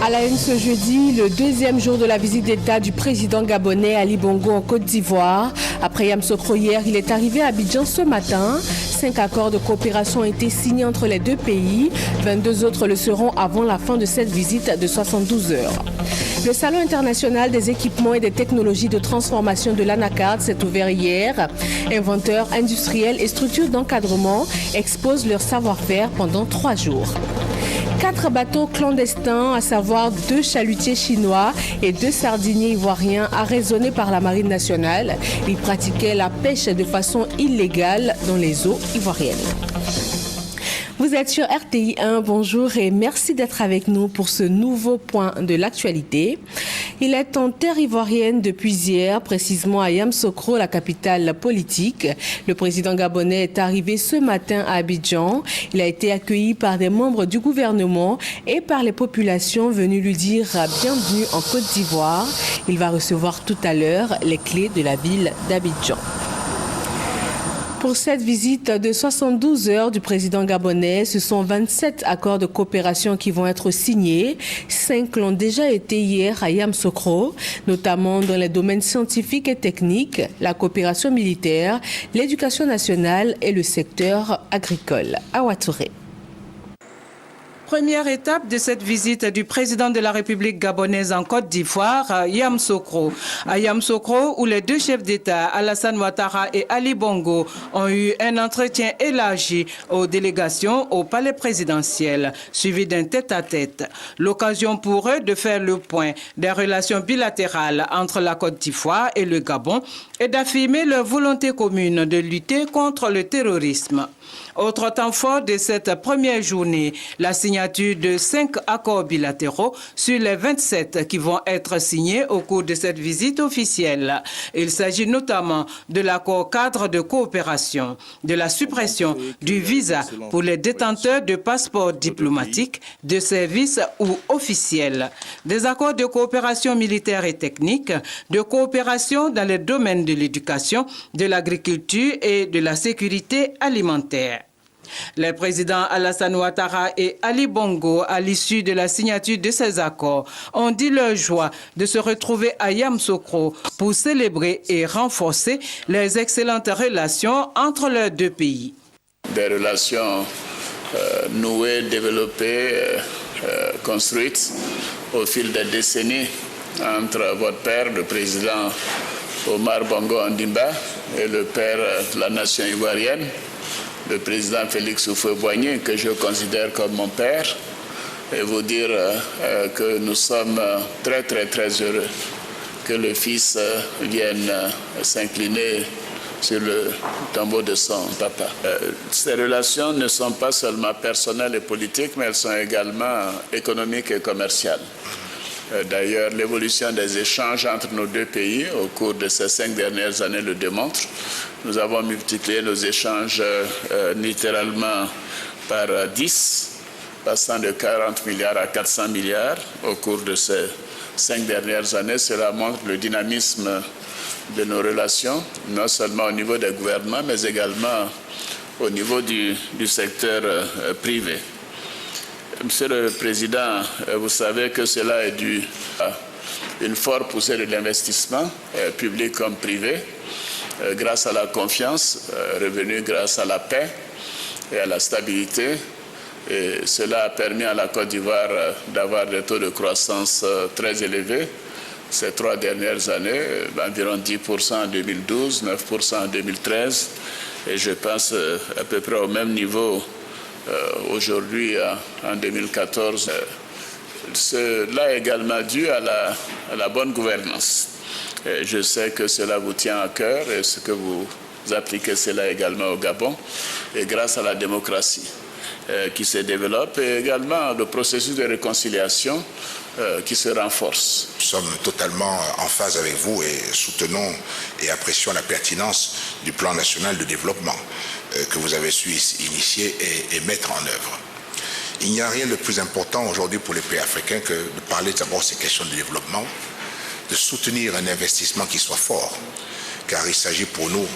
À la une ce jeudi, le deuxième jour de la visite d'État du président gabonais Ali Bongo en Côte d'Ivoire. Après Yamoussoukro hier, il est arrivé à Abidjan ce matin. 5 accords de coopération ont été signés entre les deux pays. 22 autres le seront avant la fin de cette visite de 72 heures. Le Salon international des équipements et des technologies de transformation de l'Anacard s'est ouvert hier. Inventeurs, industriels et structures d'encadrement exposent leur savoir-faire pendant 3 jours. 4 bateaux clandestins, à savoir 2 chalutiers chinois et 2 sardiniers ivoiriens arraisonnés par la Marine nationale. Ils pratiquaient la pêche de façon illégale dans les eaux ivoiriennes. Vous êtes sur RTI 1, bonjour et merci d'être avec nous pour ce nouveau point de l'actualité. Il est en terre ivoirienne depuis hier, précisément à Yamoussoukro, la capitale politique. Le président gabonais est arrivé ce matin à Abidjan. Il a été accueilli par des membres du gouvernement et par les populations venues lui dire bienvenue en Côte d'Ivoire. Il va recevoir tout à l'heure les clés de la ville d'Abidjan. Pour cette visite de 72 heures du président gabonais, ce sont 27 accords de coopération qui vont être signés. 5 l'ont déjà été hier à Yamoussoukro, notamment dans les domaines scientifiques et techniques, la coopération militaire, l'éducation nationale et le secteur agricole. Awa Touré. Première étape de cette visite du président de la République gabonaise en Côte d'Ivoire, à Yamoussoukro. À Yamoussoukro, où les deux chefs d'État, Alassane Ouattara et Ali Bongo, ont eu un entretien élargi aux délégations au palais présidentiel, suivi d'un tête-à-tête. L'occasion pour eux de faire le point des relations bilatérales entre la Côte d'Ivoire et le Gabon et d'affirmer leur volonté commune de lutter contre le terrorisme. Autre temps fort de cette première journée, la signature de 5 accords bilatéraux sur les 27 qui vont être signés au cours de cette visite officielle. Il s'agit notamment de l'accord cadre de coopération, de la suppression du visa pour les détenteurs de passeports diplomatiques, de services ou officiels, des accords de coopération militaire et technique, de coopération dans les domaines de l'éducation, de l'agriculture et de la sécurité alimentaire. Les présidents Alassane Ouattara et Ali Bongo, à l'issue de la signature de ces accords, ont dit leur joie de se retrouver à Yamoussoukro pour célébrer et renforcer les excellentes relations entre leurs deux pays. Des relations nouées, développées, construites au fil des décennies entre votre père, le président Omar Bongo Ondimba, et le père de la nation ivoirienne, le président Félix Houphouët-Boigny, que je considère comme mon père, et vous dire que nous sommes très heureux que le fils vienne s'incliner sur le tombeau de son papa. Ces relations ne sont pas seulement personnelles et politiques, mais elles sont également économiques et commerciales. D'ailleurs, l'évolution des échanges entre nos deux pays au cours de ces 5 dernières années le démontre. Nous avons multiplié nos échanges littéralement par 10, passant de 40 milliards à 400 milliards au cours de ces 5 dernières années. Cela montre le dynamisme de nos relations, non seulement au niveau des gouvernements, mais également au niveau du secteur privé. Monsieur le Président, vous savez que cela est dû à une forte poussée de l'investissement, public comme privé, grâce à la confiance revenue grâce à la paix et à la stabilité. Et cela a permis à la Côte d'Ivoire d'avoir des taux de croissance très élevés ces 3 dernières années, environ 10% en 2012, 9% en 2013, et je pense à peu près au même niveau aujourd'hui, en 2014, cela est également dû à la bonne gouvernance. Et je sais que cela vous tient à cœur et ce que vous appliquez cela également au Gabon, et grâce à la démocratie qui se développe et également le processus de réconciliation qui se renforce. Nous sommes totalement en phase avec vous et soutenons et apprécions la pertinence du plan national de développement que vous avez su initier et mettre en œuvre. Il n'y a rien de plus important aujourd'hui pour les pays africains que de parler d'abord de ces questions de développement, de soutenir un investissement qui soit fort, car il s'agit pour nous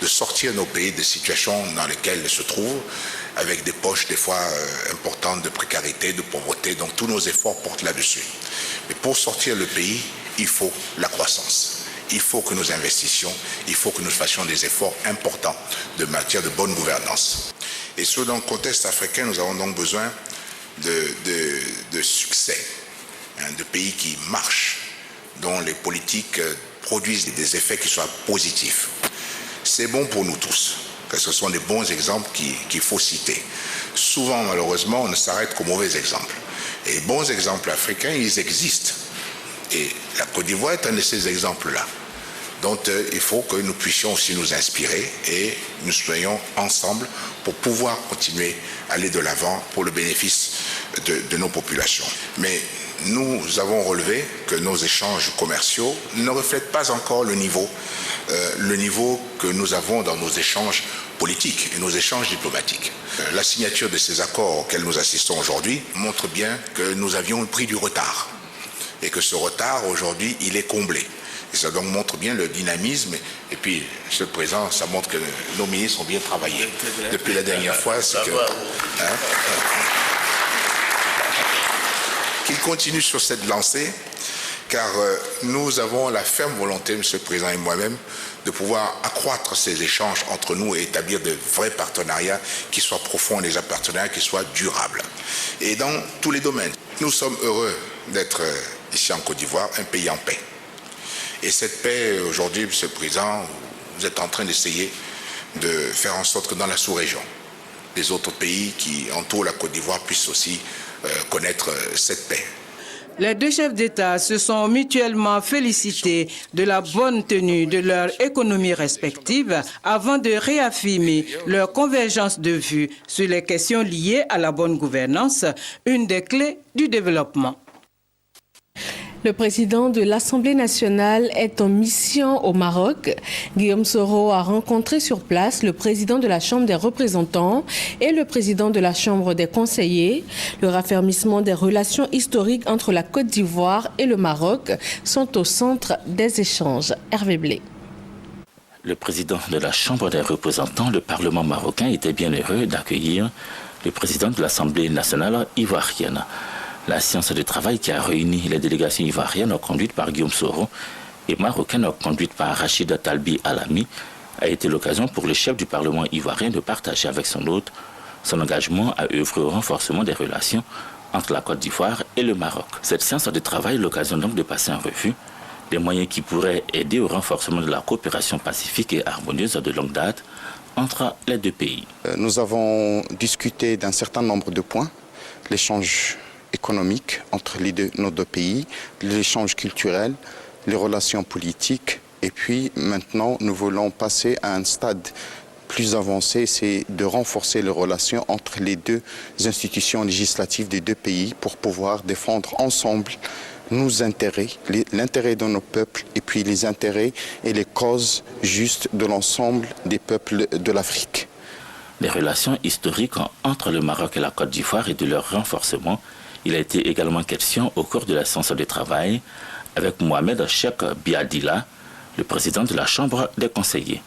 de sortir nos pays des situations dans lesquelles ils se trouvent, avec des poches des fois importantes de précarité, de pauvreté. Donc tous nos efforts portent là-dessus. Mais pour sortir le pays, il faut la croissance. Il faut que nous investissions, il faut que nous fassions des efforts importants de matière de bonne gouvernance. Et dans le contexte africain, nous avons donc besoin de succès, de pays qui marchent, dont les politiques produisent des effets qui soient positifs. C'est bon pour nous tous, parce que ce sont des bons exemples qu'il faut citer. Souvent, malheureusement, on ne s'arrête qu'aux mauvais exemples. Et les bons exemples africains, ils existent. Et la Côte d'Ivoire est un de ces exemples-là. Donc il faut que nous puissions aussi nous inspirer et nous soyons ensemble pour pouvoir continuer à aller de l'avant pour le bénéfice de nos populations. Mais nous avons relevé que nos échanges commerciaux ne reflètent pas encore le niveau que nous avons dans nos échanges politiques et nos échanges diplomatiques. La signature de ces accords auxquels nous assistons aujourd'hui montre bien que nous avions pris du retard et que ce retard aujourd'hui il est comblé. Et ça donc montre bien le dynamisme. Et puis, Monsieur le Président, ça montre que nos ministres ont bien travaillé depuis la dernière fois. Qu'ils continuent sur cette lancée, car nous avons la ferme volonté, Monsieur le Président et moi-même, de pouvoir accroître ces échanges entre nous et établir de vrais partenariats qui soient profonds, des partenariats qui soient durables. Et dans tous les domaines, nous sommes heureux d'être ici en Côte d'Ivoire, un pays en paix. Et cette paix, aujourd'hui, Monsieur le Président, vous êtes en train d'essayer de faire en sorte que dans la sous-région, les autres pays qui entourent la Côte d'Ivoire puissent aussi connaître cette paix. Les deux chefs d'État se sont mutuellement félicités de la bonne tenue de leur économie respective avant de réaffirmer leur convergence de vues sur les questions liées à la bonne gouvernance, une des clés du développement. Le président de l'Assemblée nationale est en mission au Maroc. Guillaume Soro a rencontré sur place le président de la Chambre des représentants et le président de la Chambre des conseillers. Le raffermissement des relations historiques entre la Côte d'Ivoire et le Maroc sont au centre des échanges. Hervé Blé. Le président de la Chambre des représentants, le Parlement marocain, était bien heureux d'accueillir le président de l'Assemblée nationale ivoirienne. La séance de travail qui a réuni les délégations ivoiriennes conduites par Guillaume Soro et marocaines conduites par Rachid Talbi Alami a été l'occasion pour le chef du Parlement ivoirien de partager avec son hôte son engagement à œuvrer au renforcement des relations entre la Côte d'Ivoire et le Maroc. Cette séance de travail est l'occasion donc de passer en revue des moyens qui pourraient aider au renforcement de la coopération pacifique et harmonieuse de longue date entre les deux pays. Nous avons discuté d'un certain nombre de points, l'échange économique entre nos deux pays, l'échange culturel, les relations politiques. Et puis maintenant, nous voulons passer à un stade plus avancé, c'est de renforcer les relations entre les deux institutions législatives des deux pays pour pouvoir défendre ensemble nos intérêts, l'intérêt de nos peuples et puis les intérêts et les causes justes de l'ensemble des peuples de l'Afrique. Les relations historiques entre le Maroc et la Côte d'Ivoire et de leur renforcement. Il a été également question au cours de la séance de travail avec Mohamed Cheikh Biadila, le président de la Chambre des conseillers.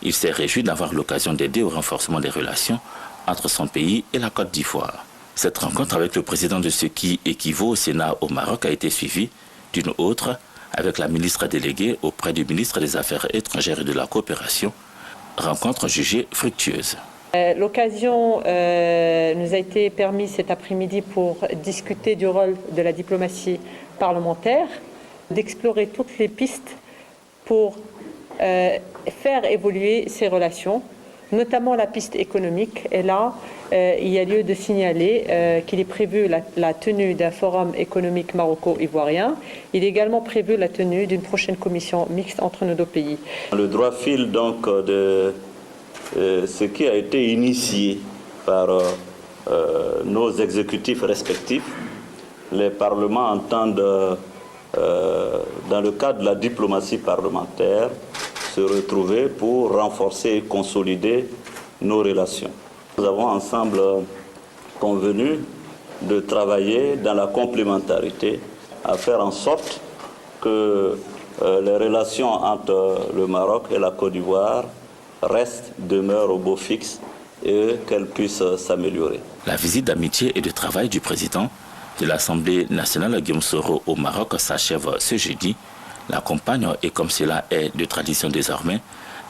Il s'est réjoui d'avoir l'occasion d'aider au renforcement des relations entre son pays et la Côte d'Ivoire. Cette rencontre avec le président de ce qui équivaut au Sénat au Maroc a été suivie d'une autre avec la ministre déléguée auprès du ministre des Affaires étrangères et de la coopération, rencontre jugée fructueuse. L'occasion nous a été permise cet après-midi pour discuter du rôle de la diplomatie parlementaire, d'explorer toutes les pistes pour faire évoluer ces relations, notamment la piste économique. Et là, il y a lieu de signaler qu'il est prévu la tenue d'un forum économique maroco-ivoirien. Il est également prévu la tenue d'une prochaine commission mixte entre nos deux pays. Le droit fil donc de ce qui a été initié par nos exécutifs respectifs. Les parlements entendent, dans le cadre de la diplomatie parlementaire, se retrouver pour renforcer et consolider nos relations. Nous avons ensemble convenu de travailler dans la complémentarité, à faire en sorte que les relations entre le Maroc et la Côte d'Ivoire demeure au beau fixe et qu'elle puisse s'améliorer. La visite d'amitié et de travail du président de l'Assemblée nationale, Guillaume Soro, au Maroc s'achève ce jeudi. L'accompagne, et comme cela est de tradition désormais,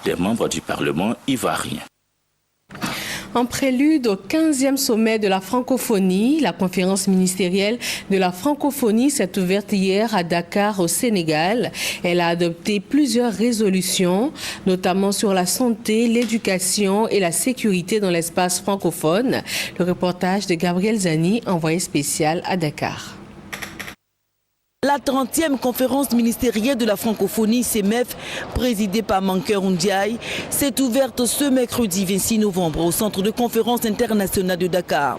des membres du Parlement ivoirien. En prélude au 15e sommet de la francophonie, la conférence ministérielle de la francophonie s'est ouverte hier à Dakar, au Sénégal. Elle a adopté plusieurs résolutions, notamment sur la santé, l'éducation et la sécurité dans l'espace francophone. Le reportage de Gabriel Zani, envoyé spécial à Dakar. La 30e conférence ministérielle de la francophonie CEMEF, présidée par Mankeur Ndiaye, s'est ouverte ce mercredi 26 novembre au centre de conférence internationale de Dakar.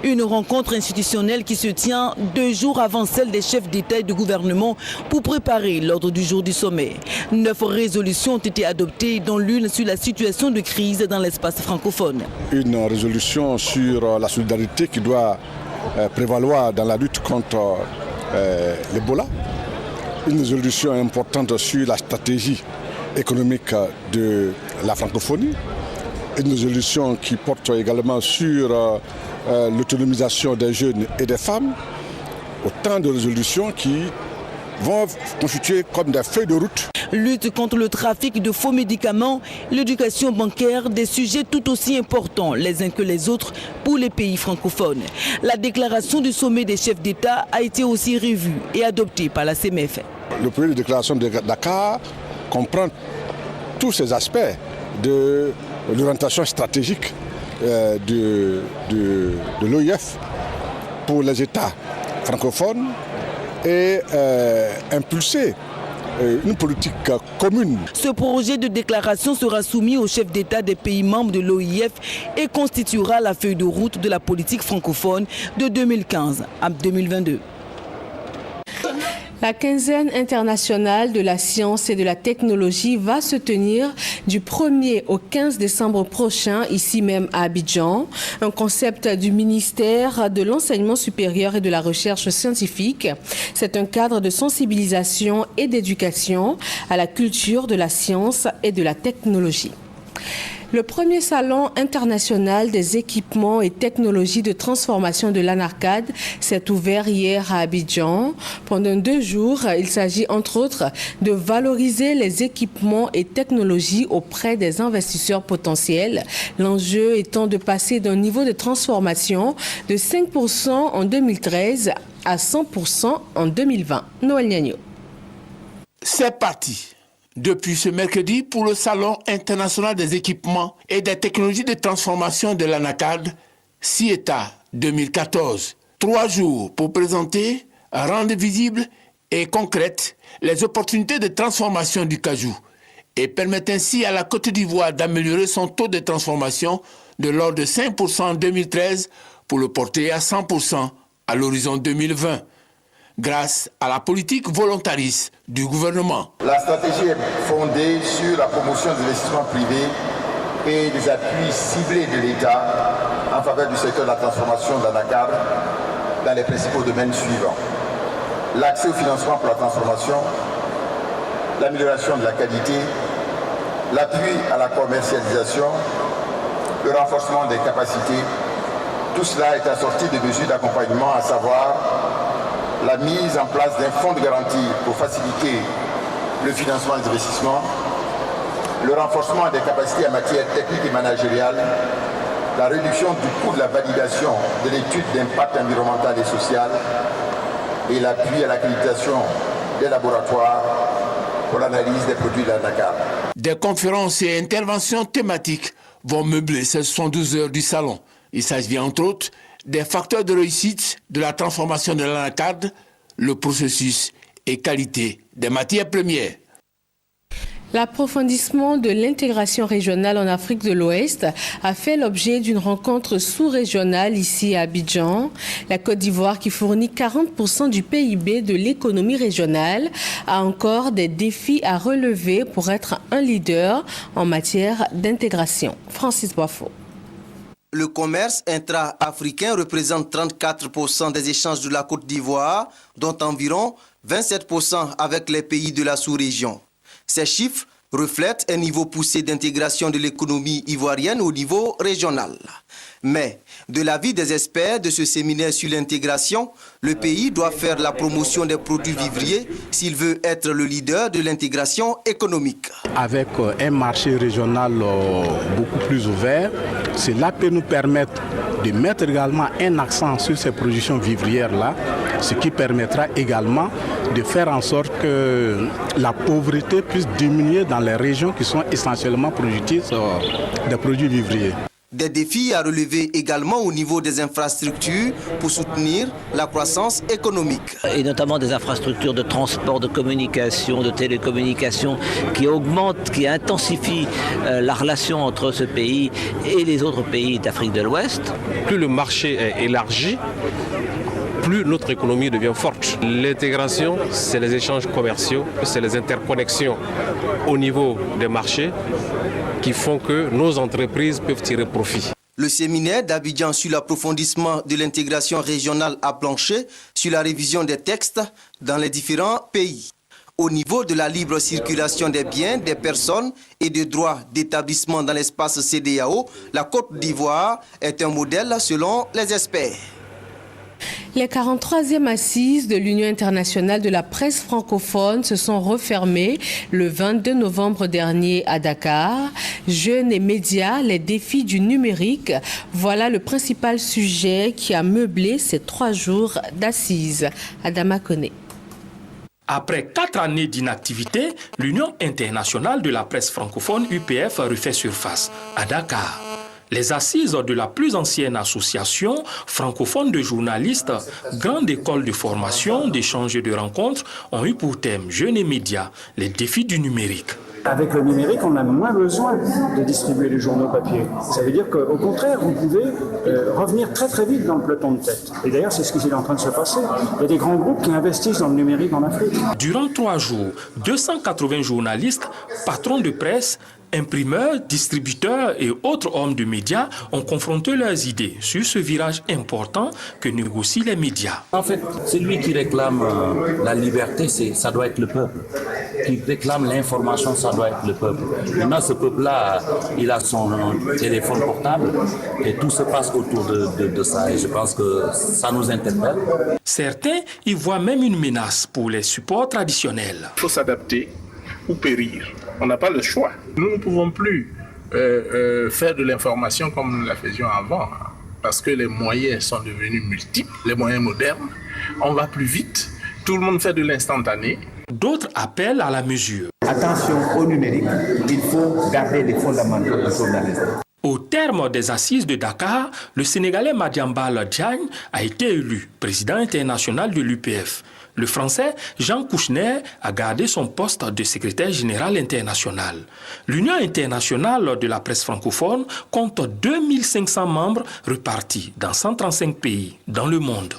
Une rencontre institutionnelle qui se tient 2 jours avant celle des chefs d'État et de gouvernement pour préparer l'ordre du jour du sommet. 9 résolutions ont été adoptées, dont l'une sur la situation de crise dans l'espace francophone. Une résolution sur la solidarité qui doit prévaloir dans la lutte contre l'Ebola, une résolution importante sur la stratégie économique de la francophonie, une résolution qui porte également sur l'autonomisation des jeunes et des femmes, autant de résolutions qui vont constituer comme des feuilles de route. Lutte contre le trafic de faux médicaments, l'éducation bancaire, des sujets tout aussi importants les uns que les autres pour les pays francophones. La déclaration du sommet des chefs d'État a été aussi revue et adoptée par la CEMEF. Le projet de déclaration de Dakar comprend tous ces aspects de l'orientation stratégique de l'OIF pour les États francophones et impulser une politique commune. Ce projet de déclaration sera soumis aux chefs d'État des pays membres de l'OIF et constituera la feuille de route de la politique francophone de 2015 à 2022. La quinzaine internationale de la science et de la technologie va se tenir du 1er au 15 décembre prochain, ici même à Abidjan. Un concept du ministère de l'Enseignement supérieur et de la Recherche scientifique. C'est un cadre de sensibilisation et d'éducation à la culture de la science et de la technologie. Le premier salon international des équipements et technologies de transformation de l'ANARCAD s'est ouvert hier à Abidjan. Pendant 2 jours, il s'agit entre autres de valoriser les équipements et technologies auprès des investisseurs potentiels. L'enjeu étant de passer d'un niveau de transformation de 5% en 2013 à 100% en 2020. Noël Niagno. C'est parti. Depuis ce mercredi pour le Salon international des équipements et des technologies de transformation de l'ANACAD, CIETA 2014. 3 jours pour présenter, rendre visibles et concrètes les opportunités de transformation du cajou et permettre ainsi à la Côte d'Ivoire d'améliorer son taux de transformation de l'ordre de 5% en 2013 pour le porter à 100% à l'horizon 2020. Grâce à la politique volontariste du gouvernement. La stratégie est fondée sur la promotion des investissements privés et des appuis ciblés de l'État en faveur du secteur de la transformation de l'ANACAD dans les principaux domaines suivants. L'accès au financement pour la transformation, l'amélioration de la qualité, l'appui à la commercialisation, le renforcement des capacités. Tout cela est assorti de mesures d'accompagnement, à savoir la mise en place d'un fonds de garantie pour faciliter le financement des investissements, le renforcement des capacités en matière technique et managériale, la réduction du coût de la validation de l'étude d'impact environnemental et social et l'appui à l'accréditation des laboratoires pour l'analyse des produits de l'ANACAD. Des conférences et interventions thématiques vont meubler ces 72 heures du salon. Il s'agit entre autres des facteurs de réussite de la transformation de l'ANACAD, le processus et qualité des matières premières. L'approfondissement de l'intégration régionale en Afrique de l'Ouest a fait l'objet d'une rencontre sous-régionale ici à Abidjan. La Côte d'Ivoire, qui fournit 40% du PIB de l'économie régionale, a encore des défis à relever pour être un leader en matière d'intégration. Francis Boifo. Le commerce intra-africain représente 34% des échanges de la Côte d'Ivoire, dont environ 27% avec les pays de la sous-région. Ces chiffres reflète un niveau poussé d'intégration de l'économie ivoirienne au niveau régional. Mais, de l'avis des experts de ce séminaire sur l'intégration, le pays doit faire la promotion des produits vivriers s'il veut être le leader de l'intégration économique. Avec un marché régional beaucoup plus ouvert, cela peut nous permettre de mettre également un accent sur ces productions vivrières-là, ce qui permettra également de faire en sorte que la pauvreté puisse diminuer dans les régions qui sont essentiellement productrices des produits vivriers. Des défis à relever également au niveau des infrastructures pour soutenir la croissance économique. Et notamment des infrastructures de transport, de communication, de télécommunication qui augmentent, qui intensifient la relation entre ce pays et les autres pays d'Afrique de l'Ouest. Plus le marché est élargi, plus notre économie devient forte. L'intégration, c'est les échanges commerciaux, c'est les interconnexions au niveau des marchés qui font que nos entreprises peuvent tirer profit. Le séminaire d'Abidjan sur l'approfondissement de l'intégration régionale a planché sur la révision des textes dans les différents pays. Au niveau de la libre circulation des biens, des personnes et des droits d'établissement dans l'espace CEDEAO, la Côte d'Ivoire est un modèle selon les experts. Les 43e assises de l'Union internationale de la presse francophone se sont refermées le 22 novembre dernier à Dakar. Jeunes et médias, les défis du numérique, voilà le principal sujet qui a meublé ces 3 jours d'assises. Adama Koné. Après 4 années d'inactivité, l'Union internationale de la presse francophone UPF refait surface à Dakar. Les assises de la plus ancienne association francophone de journalistes, grande école de formation, d'échange et de rencontres, ont eu pour thème Jeunes et médias, les défis du numérique. Avec le numérique, on a moins besoin de distribuer les journaux papier. Ça veut dire qu'au contraire, vous pouvez revenir très très vite dans le peloton de tête. Et d'ailleurs, c'est ce qui est en train de se passer. Il y a des grands groupes qui investissent dans le numérique en Afrique. Durant 3 jours, 280 journalistes, patrons de presse, imprimeurs, distributeurs et autres hommes de médias ont confronté leurs idées sur ce virage important que négocient les médias. En fait, celui qui réclame la liberté, ça doit être le peuple. Qui réclame l'information, ça doit être le peuple. Maintenant, ce peuple-là, il a son téléphone portable et tout se passe autour de ça. Et je pense que ça nous interpelle. Certains y voient même une menace pour les supports traditionnels. Il faut s'adapter ou périr. On n'a pas le choix. Nous ne pouvons plus faire de l'information comme nous la faisions avant, parce que les moyens sont devenus multiples, les moyens modernes. On va plus vite, tout le monde fait de l'instantané. D'autres appellent à la mesure. Attention au numérique, il faut garder les fondamentaux du journalisme. Au terme des assises de Dakar, le Sénégalais Madiambal Diagne a été élu président international de l'UPF. Le Français Jean Kouchner a gardé son poste de secrétaire général international. L'Union internationale de la presse francophone compte 2500 membres répartis dans 135 pays dans le monde.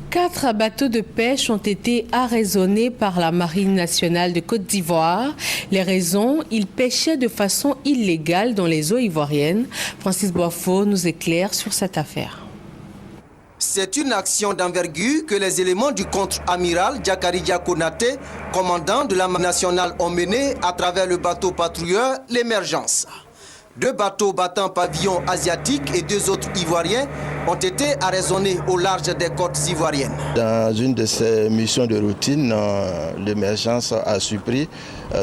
4 bateaux de pêche ont été arraisonnés par la Marine nationale de Côte d'Ivoire. Les raisons, ils pêchaient de façon illégale dans les eaux ivoiriennes. Francis Boifo nous éclaire sur cette affaire. C'est une action d'envergure que les éléments du contre-amiral Diakaridja Konaté, commandant de la Marine nationale, ont mené à travers le bateau patrouilleur L'Émergence. 2 bateaux battant pavillon asiatique et 2 autres ivoiriens ont été arraisonnés au large des côtes ivoiriennes. Dans une de ces missions de routine, l'Émergence a surpris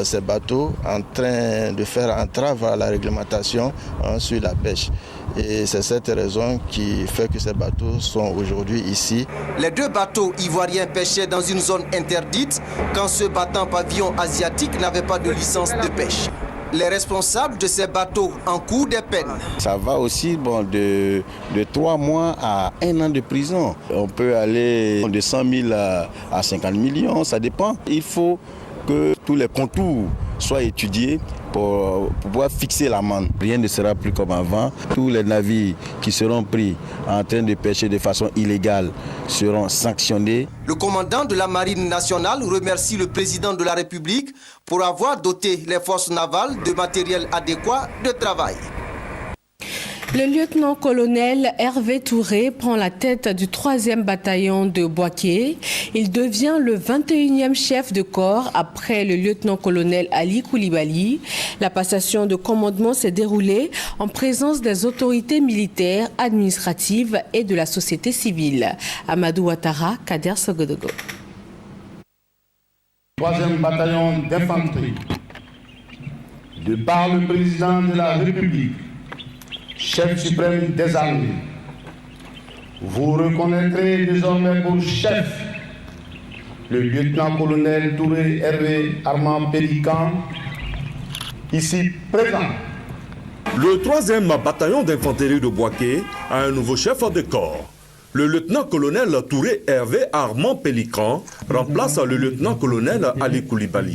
ces bateaux en train de faire entrave à la réglementation sur la pêche. Et c'est cette raison qui fait que ces bateaux sont aujourd'hui ici. Les 2 bateaux ivoiriens pêchaient dans une zone interdite quand ceux battant pavillon asiatique n'avaient pas de licence de pêche. Les responsables de ces bateaux encourent des peines. Ça va aussi de 3 mois à 1 an de prison. On peut aller de 100 000 à 50 millions, ça dépend. Il faut que tous les contours soient étudiés pour pouvoir fixer l'amende. Rien ne sera plus comme avant. Tous les navires qui seront pris en train de pêcher de façon illégale seront sanctionnés. Le commandant de la Marine nationale remercie le président de la République pour avoir doté les forces navales de matériel adéquat de travail. Le lieutenant-colonel Hervé Touré prend la tête du 3e bataillon de Boaké. Il devient le 21e chef de corps après le lieutenant-colonel Ali Koulibaly. La passation de commandement s'est déroulée en présence des autorités militaires, administratives et de la société civile. Amadou Ouattara, Kader Sogodogo. 3e bataillon d'infanterie, de par le président de la République, chef suprême des armées, vous reconnaîtrez désormais pour chef le lieutenant-colonel Touré Hervé Armand Pélican, ici présent. Le 3e bataillon d'infanterie de Boaké a un nouveau chef de corps. Le lieutenant-colonel Touré Hervé Armand Pélican remplace le lieutenant-colonel Ali Koulibaly.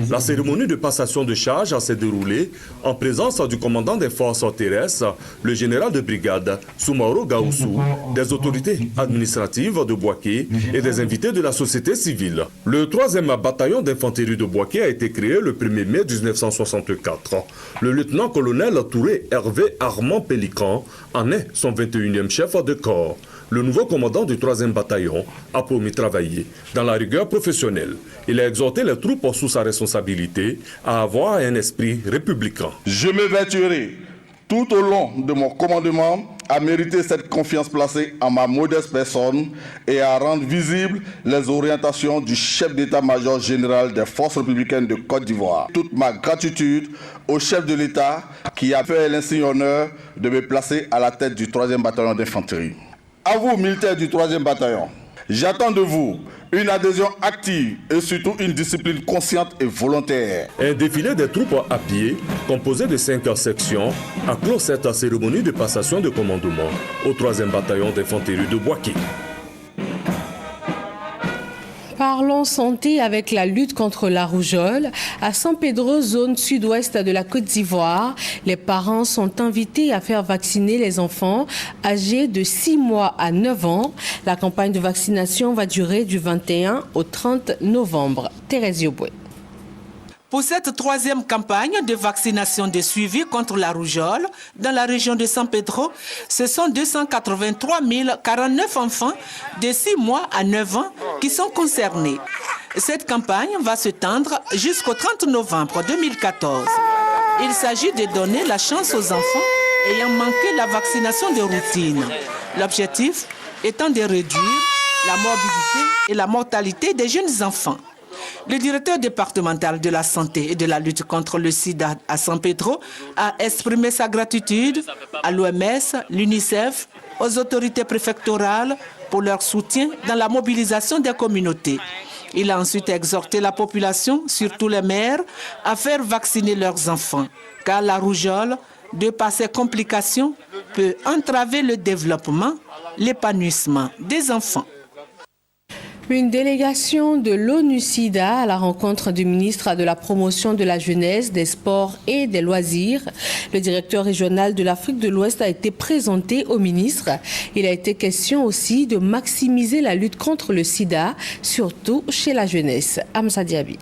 La cérémonie de passation de charge s'est déroulée en présence du commandant des forces terrestres, le général de brigade Soumaoro Gaoussou, des autorités administratives de Boaké et des invités de la société civile. Le 3e bataillon d'infanterie de Boaké a été créé le 1er mai 1964. Le lieutenant-colonel Touré Hervé Armand Pélican en est son 21e chef de corps. Le nouveau commandant du 3e bataillon a promis travailler dans la rigueur professionnelle. Il a exhorté les troupes sous sa responsabilité à avoir un esprit républicain. Je me vertuerai tout au long de mon commandement à mériter cette confiance placée en ma modeste personne et à rendre visibles les orientations du chef d'état-major général des forces républicaines de Côte d'Ivoire. Toute ma gratitude au chef de l'État qui a fait l'insigne honneur de me placer à la tête du 3e bataillon d'infanterie. À vous, militaires du 3e bataillon, j'attends de vous une adhésion active et surtout une discipline consciente et volontaire. Un défilé des troupes à pied, composé de 5 sections, a clos cette cérémonie de passation de commandement au 3e bataillon d'infanterie de Boaké. Parlons santé avec la lutte contre la rougeole. À San Pedro, zone sud-ouest de la Côte d'Ivoire, les parents sont invités à faire vacciner les enfants âgés de 6 mois à 9 ans. La campagne de vaccination va durer du 21 au 30 novembre. Thérèse Yoboué. Pour cette 3e campagne de vaccination de suivi contre la rougeole dans la région de San Pedro, ce sont 283 049 enfants de 6 mois à 9 ans qui sont concernés. Cette campagne va se tendre jusqu'au 30 novembre 2014. Il s'agit de donner la chance aux enfants ayant manqué la vaccination de routine. L'objectif étant de réduire la morbidité et la mortalité des jeunes enfants. Le directeur départemental de la santé et de la lutte contre le sida à San Pedro a exprimé sa gratitude à l'OMS, l'UNICEF, aux autorités préfectorales pour leur soutien dans la mobilisation des communautés. Il a ensuite exhorté la population, surtout les mères, à faire vacciner leurs enfants, car la rougeole, de par ses complications, peut entraver le développement, l'épanouissement des enfants. Une délégation de l'ONU-SIDA à la rencontre du ministre de la Promotion de la Jeunesse, des Sports et des Loisirs. Le directeur régional de l'Afrique de l'Ouest a été présenté au ministre. Il a été question aussi de maximiser la lutte contre le sida, surtout chez la jeunesse. Amsa Diaby.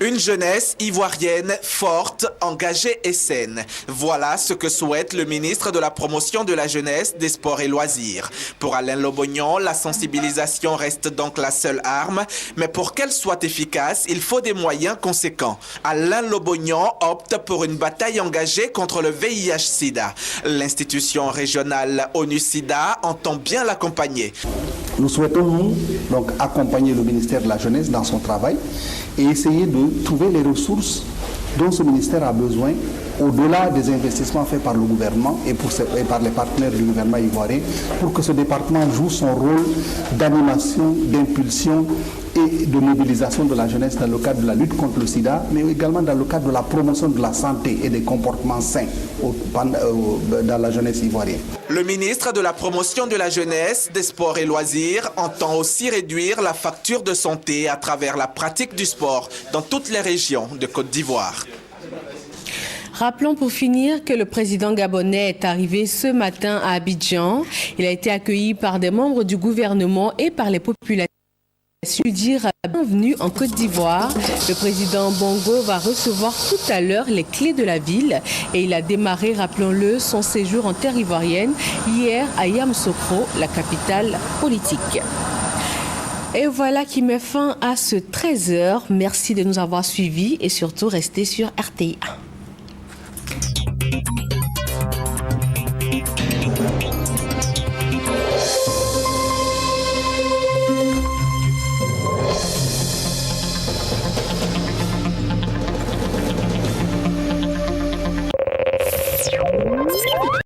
Une jeunesse ivoirienne forte, engagée et saine. Voilà ce que souhaite le ministre de la Promotion de la Jeunesse, des Sports et Loisirs. Pour Alain Lobognon, la sensibilisation reste donc la seule arme, mais pour qu'elle soit efficace, il faut des moyens conséquents. Alain Lobognon opte pour une bataille engagée contre le VIH-Sida. L'institution régionale ONU-SIDA entend bien l'accompagner. Nous souhaitons donc accompagner le ministère de la Jeunesse dans son travail et essayer de trouver les ressources dont ce ministère a besoin au-delà des investissements faits par le gouvernement et par les partenaires du gouvernement ivoirien pour que ce département joue son rôle d'animation, d'impulsion et de mobilisation de la jeunesse dans le cadre de la lutte contre le sida, mais également dans le cadre de la promotion de la santé et des comportements sains dans la jeunesse ivoirienne. Le ministre de la Promotion de la Jeunesse, des Sports et Loisirs entend aussi réduire la facture de santé à travers la pratique du sport dans toutes les régions de Côte d'Ivoire. Rappelons pour finir que le président gabonais est arrivé ce matin à Abidjan. Il a été accueilli par des membres du gouvernement et par les populations. su dire bienvenue en Côte d'Ivoire. Le président Bongo va recevoir tout à l'heure les clés de la ville et il a démarré, rappelons-le, son séjour en terre ivoirienne hier à Yamoussoukro, la capitale politique. Et voilà qui met fin à ce 13h. Merci de nous avoir suivis et surtout restez sur RTI1.